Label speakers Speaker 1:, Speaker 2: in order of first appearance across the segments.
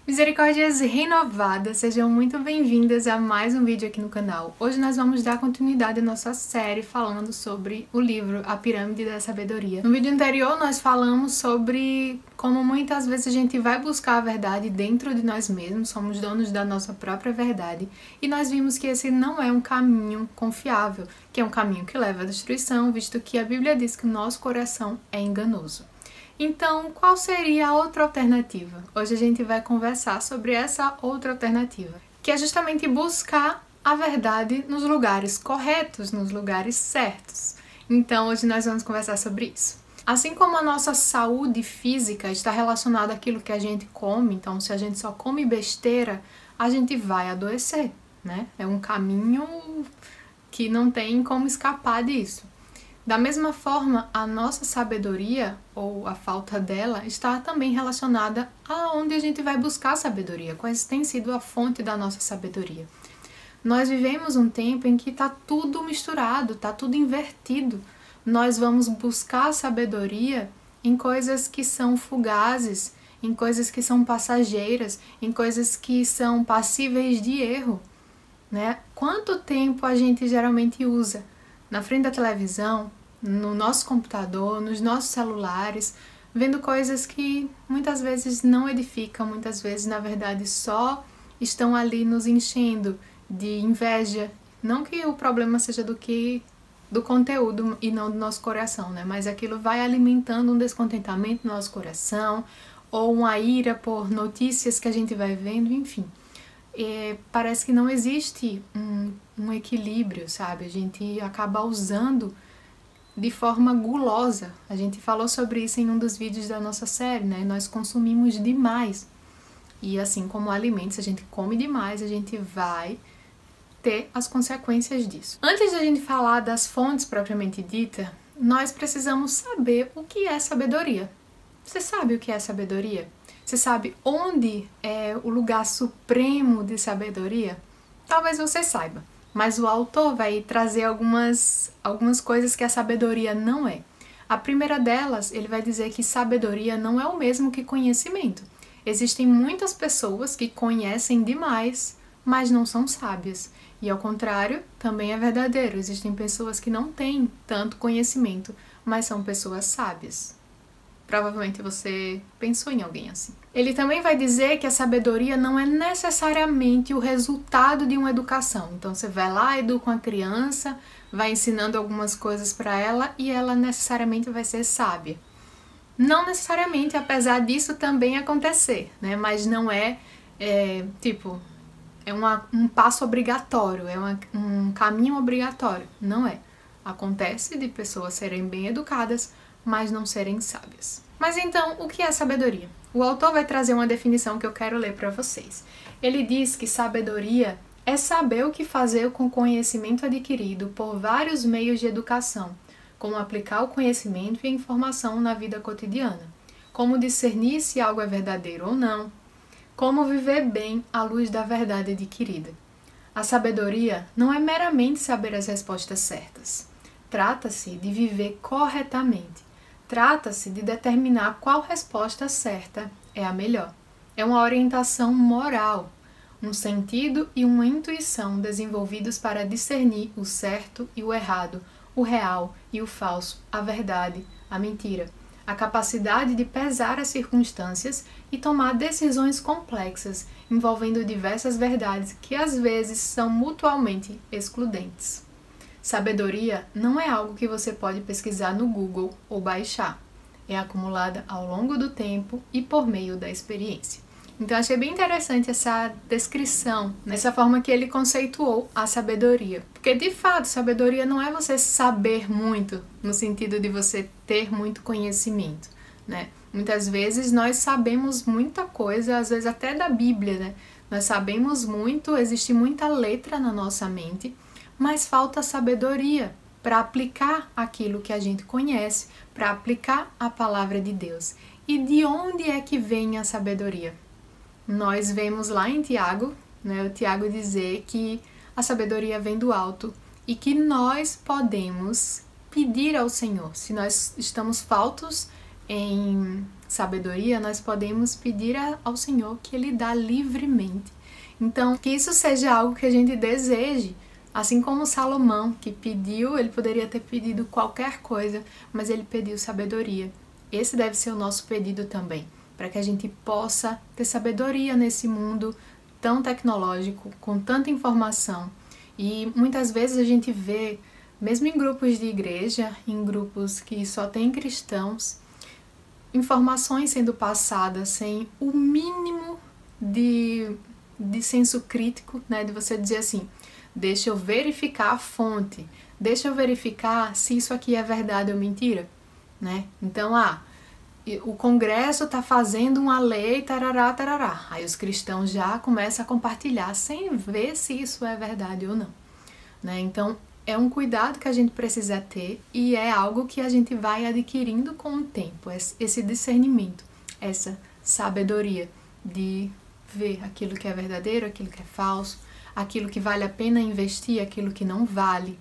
Speaker 1: Misericórdias renovadas, sejam muito bem-vindas a mais um vídeo aqui no canal. Hoje nós vamos dar continuidade à nossa série falando sobre o livro A Pirâmide da Sabedoria. No vídeo anterior nós falamos sobre como muitas vezes a gente vai buscar a verdade dentro de nós mesmos, somos donos da nossa própria verdade, e nós vimos que esse não é um caminho confiável, que é um caminho que leva à destruição, visto que a Bíblia diz que o nosso coração é enganoso. Então, qual seria a outra alternativa? Hoje a gente vai conversar sobre essa outra alternativa, que é justamente buscar a verdade nos lugares corretos, nos lugares certos. Então, hoje nós vamos conversar sobre isso. Assim como a nossa saúde física está relacionada àquilo que a gente come, então se a gente só come besteira, a gente vai adoecer, né? É um caminho que não tem como escapar disso. Da mesma forma, a nossa sabedoria, ou a falta dela, está também relacionada a onde a gente vai buscar sabedoria, quais tem sido a fonte da nossa sabedoria. Nós vivemos um tempo em que está tudo misturado, está tudo invertido. Nós vamos buscar sabedoria em coisas que são fugazes, em coisas que são passageiras, em coisas que são passíveis de erro, né? Quanto tempo a gente geralmente usa na frente da televisão, no nosso computador, nos nossos celulares, vendo coisas que muitas vezes não edificam, muitas vezes, na verdade, só estão ali nos enchendo de inveja. Não que o problema seja do conteúdo e não do nosso coração, né? Mas aquilo vai alimentando um descontentamento no nosso coração, ou uma ira por notícias que a gente vai vendo, enfim. Parece que não existe um equilíbrio, sabe? A gente acaba usando de forma gulosa. A gente falou sobre isso em um dos vídeos da nossa série, né? Nós consumimos demais. E assim como alimentos, se a gente come demais, a gente vai ter as consequências disso. Antes de a gente falar das fontes propriamente dita, nós precisamos saber o que é sabedoria. Você sabe o que é sabedoria? Você sabe onde é o lugar supremo de sabedoria? Talvez você saiba. Mas o autor vai trazer algumas coisas que a sabedoria não é. A primeira delas, ele vai dizer que sabedoria não é o mesmo que conhecimento. Existem muitas pessoas que conhecem demais, mas não são sábias. E ao contrário, também é verdadeiro. Existem pessoas que não têm tanto conhecimento, mas são pessoas sábias. Provavelmente você pensou em alguém assim. Ele também vai dizer que a sabedoria não é necessariamente o resultado de uma educação. Então você vai lá, educa uma criança, vai ensinando algumas coisas para ela e ela necessariamente vai ser sábia. Não necessariamente, apesar disso também acontecer, né? Mas não é um passo obrigatório, é um caminho obrigatório. Não é. Acontece de pessoas serem bem educadas, mas não serem sábias. Mas então, o que é sabedoria? O autor vai trazer uma definição que eu quero ler para vocês. Ele diz que sabedoria é saber o que fazer com o conhecimento adquirido por vários meios de educação, como aplicar o conhecimento e a informação na vida cotidiana, como discernir se algo é verdadeiro ou não, como viver bem à luz da verdade adquirida. A sabedoria não é meramente saber as respostas certas. Trata-se de viver corretamente. Trata-se de determinar qual resposta certa é a melhor. É uma orientação moral, um sentido e uma intuição desenvolvidos para discernir o certo e o errado, o real e o falso, a verdade, a mentira. A capacidade de pesar as circunstâncias e tomar decisões complexas envolvendo diversas verdades que às vezes são mutuamente excludentes. Sabedoria não é algo que você pode pesquisar no Google ou baixar. É acumulada ao longo do tempo e por meio da experiência. Então achei bem interessante essa descrição, nessa forma que ele conceituou a sabedoria. Porque de fato, sabedoria não é você saber muito, no sentido de você ter muito conhecimento, né? Muitas vezes nós sabemos muita coisa, às vezes até da Bíblia, né? Nós sabemos muito, existe muita letra na nossa mente, mas falta sabedoria para aplicar aquilo que a gente conhece, para aplicar a palavra de Deus. E de onde é que vem a sabedoria? Nós vemos lá em Tiago, né, o Tiago dizer que a sabedoria vem do alto e que nós podemos pedir ao Senhor. Se nós estamos faltos em sabedoria, nós podemos pedir ao Senhor que Ele dá livremente. Então, que isso seja algo que a gente deseje, assim como Salomão, que pediu, ele poderia ter pedido qualquer coisa, mas ele pediu sabedoria. Esse deve ser o nosso pedido também, para que a gente possa ter sabedoria nesse mundo tão tecnológico, com tanta informação. E muitas vezes a gente vê, mesmo em grupos de igreja, em grupos que só tem cristãos, informações sendo passadas sem o mínimo de senso crítico, né? De você dizer assim, deixa eu verificar a fonte, deixa eu verificar se isso aqui é verdade ou mentira, né? Então, o Congresso está fazendo uma lei, tarará, tarará. Aí os cristãos já começam a compartilhar sem ver se isso é verdade ou não, né? Então, é um cuidado que a gente precisa ter e é algo que a gente vai adquirindo com o tempo, esse discernimento, essa sabedoria de ver aquilo que é verdadeiro, aquilo que é falso, aquilo que vale a pena investir, aquilo que não vale,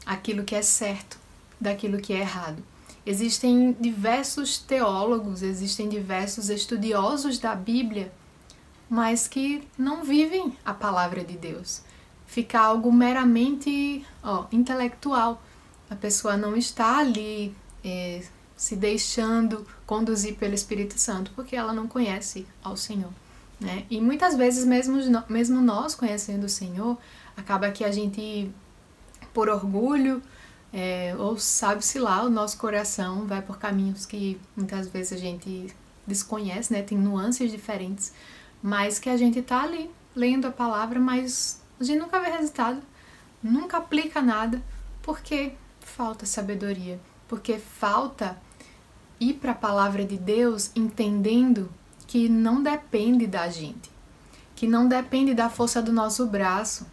Speaker 1: aquilo que é certo, daquilo que é errado. Existem diversos teólogos, existem diversos estudiosos da Bíblia, mas que não vivem a palavra de Deus. Fica algo meramente intelectual. A pessoa não está ali se deixando conduzir pelo Espírito Santo, porque ela não conhece ao Senhor, né? E muitas vezes, mesmo nós conhecendo o Senhor, acaba que a gente, por orgulho, ou sabe-se lá, o nosso coração vai por caminhos que muitas vezes a gente desconhece, né? Tem nuances diferentes, mas que a gente tá ali lendo a palavra, mas a gente nunca vê resultado, nunca aplica nada, porque falta sabedoria, porque falta ir para a palavra de Deus entendendo que não depende da gente, que não depende da força do nosso braço,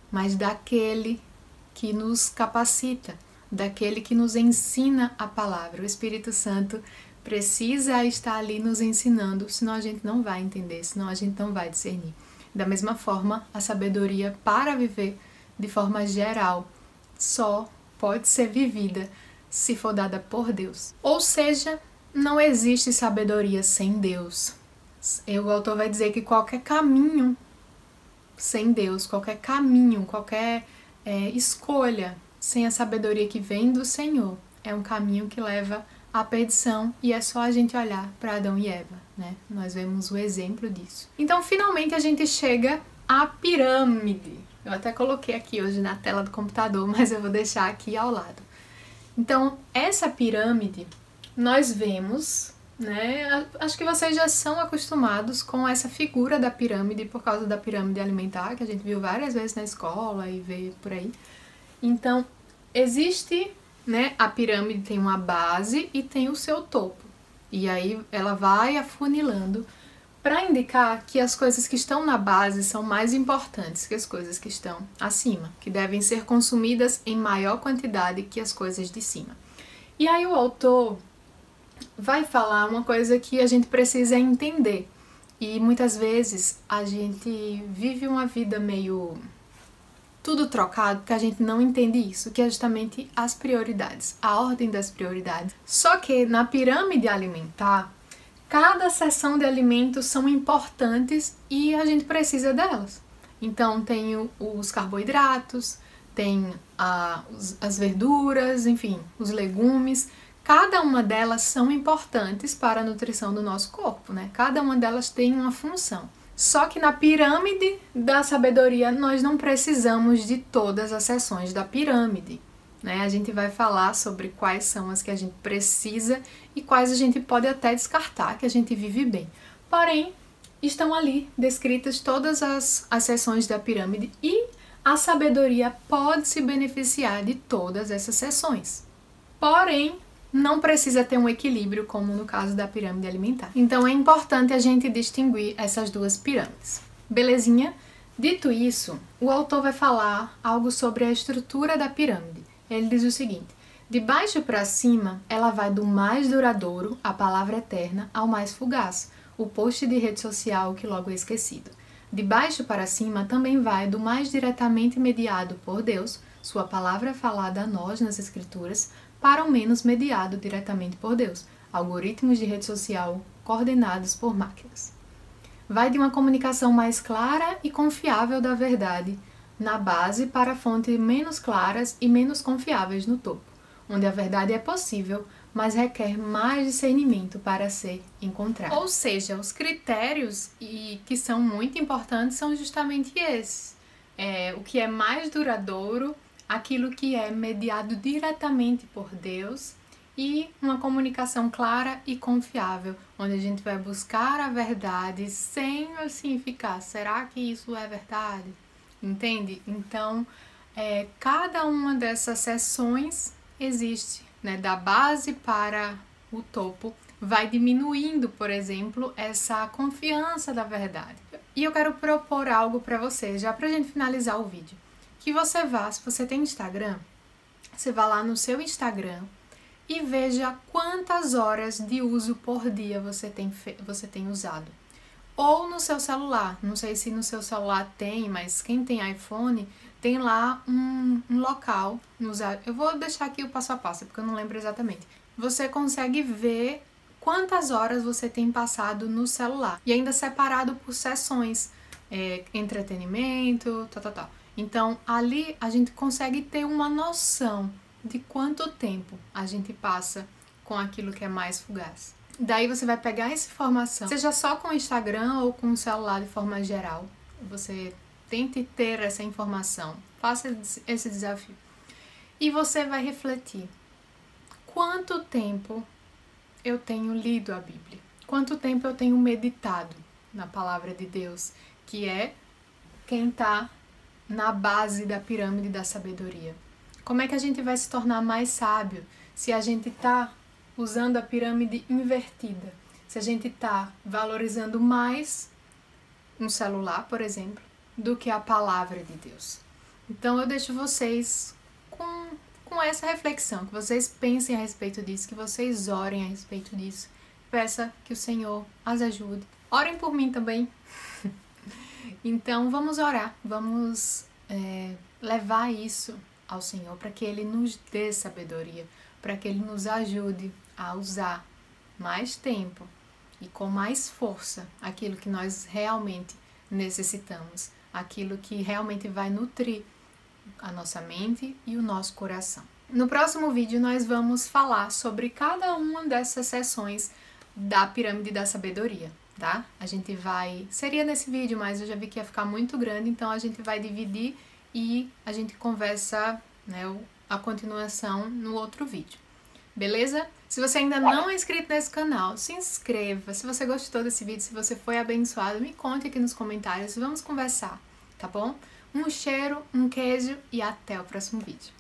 Speaker 1: mas daquele que nos capacita, daquele que nos ensina a palavra. O Espírito Santo precisa estar ali nos ensinando, senão a gente não vai entender, senão a gente não vai discernir. Da mesma forma, a sabedoria para viver de forma geral só pode ser vivida se for dada por Deus. Ou seja, não existe sabedoria sem Deus. O autor vai dizer que qualquer caminho sem Deus, qualquer caminho, qualquer escolha sem a sabedoria que vem do Senhor, é um caminho que leva à perdição, e é só a gente olhar para Adão e Eva, né? Nós vemos o exemplo disso. Então, finalmente, a gente chega à pirâmide. Eu até coloquei aqui hoje na tela do computador, mas eu vou deixar aqui ao lado. Então, essa pirâmide, nós vemos, né? Acho que vocês já são acostumados com essa figura da pirâmide por causa da pirâmide alimentar, que a gente viu várias vezes na escola e vê por aí. Então, existe, né, a pirâmide tem uma base e tem o seu topo. E aí ela vai afunilando para indicar que as coisas que estão na base são mais importantes que as coisas que estão acima, que devem ser consumidas em maior quantidade que as coisas de cima. E aí o autor vai falar uma coisa que a gente precisa entender. E muitas vezes a gente vive uma vida meio tudo trocado, porque a gente não entende isso, que é justamente as prioridades, a ordem das prioridades. Só que na pirâmide alimentar, cada seção de alimentos são importantes e a gente precisa delas. Então tem os carboidratos, tem as verduras, enfim, os legumes. Cada uma delas são importantes para a nutrição do nosso corpo, né? Cada uma delas tem uma função. Só que na pirâmide da sabedoria nós não precisamos de todas as seções da pirâmide, né? A gente vai falar sobre quais são as que a gente precisa e quais a gente pode até descartar, que a gente vive bem. Porém, estão ali descritas todas as seções da pirâmide e a sabedoria pode se beneficiar de todas essas seções. Porém, não precisa ter um equilíbrio, como no caso da pirâmide alimentar. Então é importante a gente distinguir essas duas pirâmides. Belezinha? Dito isso, o autor vai falar algo sobre a estrutura da pirâmide. Ele diz o seguinte: de baixo para cima, ela vai do mais duradouro, a palavra eterna, ao mais fugaz, o post de rede social que logo é esquecido. De baixo para cima também vai do mais diretamente mediado por Deus, sua palavra falada a nós nas Escrituras, para o menos mediado diretamente por Deus, algoritmos de rede social coordenados por máquinas. Vai de uma comunicação mais clara e confiável da verdade na base para fontes menos claras e menos confiáveis no topo, onde a verdade é possível, mas requer mais discernimento para ser encontrada. Ou seja, os critérios que são muito importantes são justamente esses. O que é mais duradouro, aquilo que é mediado diretamente por Deus e uma comunicação clara e confiável, onde a gente vai buscar a verdade sem assim ficar, será que isso é verdade? Entende? Então, cada uma dessas seções existe, né? Da base para o topo, vai diminuindo, por exemplo, essa confiança da verdade. E eu quero propor algo para você, já pra gente finalizar o vídeo. Que você vá, se você tem Instagram, você vá lá no seu Instagram e veja quantas horas de uso por dia você tem usado. Ou no seu celular, não sei se no seu celular tem, mas quem tem iPhone tem lá um local. Eu vou deixar aqui o passo a passo, porque eu não lembro exatamente. Você consegue ver quantas horas você tem passado no celular. E ainda separado por sessões, entretenimento, tal. Então, ali a gente consegue ter uma noção de quanto tempo a gente passa com aquilo que é mais fugaz. Daí você vai pegar essa informação, seja só com o Instagram ou com o celular de forma geral. Você tente ter essa informação, faça esse desafio. E você vai refletir. Quanto tempo eu tenho lido a Bíblia? Quanto tempo eu tenho meditado na palavra de Deus, que é quem está na base da pirâmide da sabedoria? Como é que a gente vai se tornar mais sábio se a gente está usando a pirâmide invertida? Se a gente está valorizando mais um celular, por exemplo, do que a palavra de Deus. Então eu deixo vocês com essa reflexão, que vocês pensem a respeito disso, que vocês orem a respeito disso. Peça que o Senhor as ajude. Orem por mim também. Então vamos orar, vamos levar isso ao Senhor para que Ele nos dê sabedoria, para que Ele nos ajude a usar mais tempo e com mais força aquilo que nós realmente necessitamos, aquilo que realmente vai nutrir a nossa mente e o nosso coração. No próximo vídeo nós vamos falar sobre cada uma dessas seções da pirâmide da sabedoria, tá? Seria nesse vídeo, mas eu já vi que ia ficar muito grande, então a gente vai dividir e a gente conversa, né, a continuação no outro vídeo. Beleza? Se você ainda não é inscrito nesse canal, se inscreva. Se você gostou desse vídeo, se você foi abençoado, me conte aqui nos comentários. Vamos conversar, tá bom? Um cheiro, um queijo e até o próximo vídeo.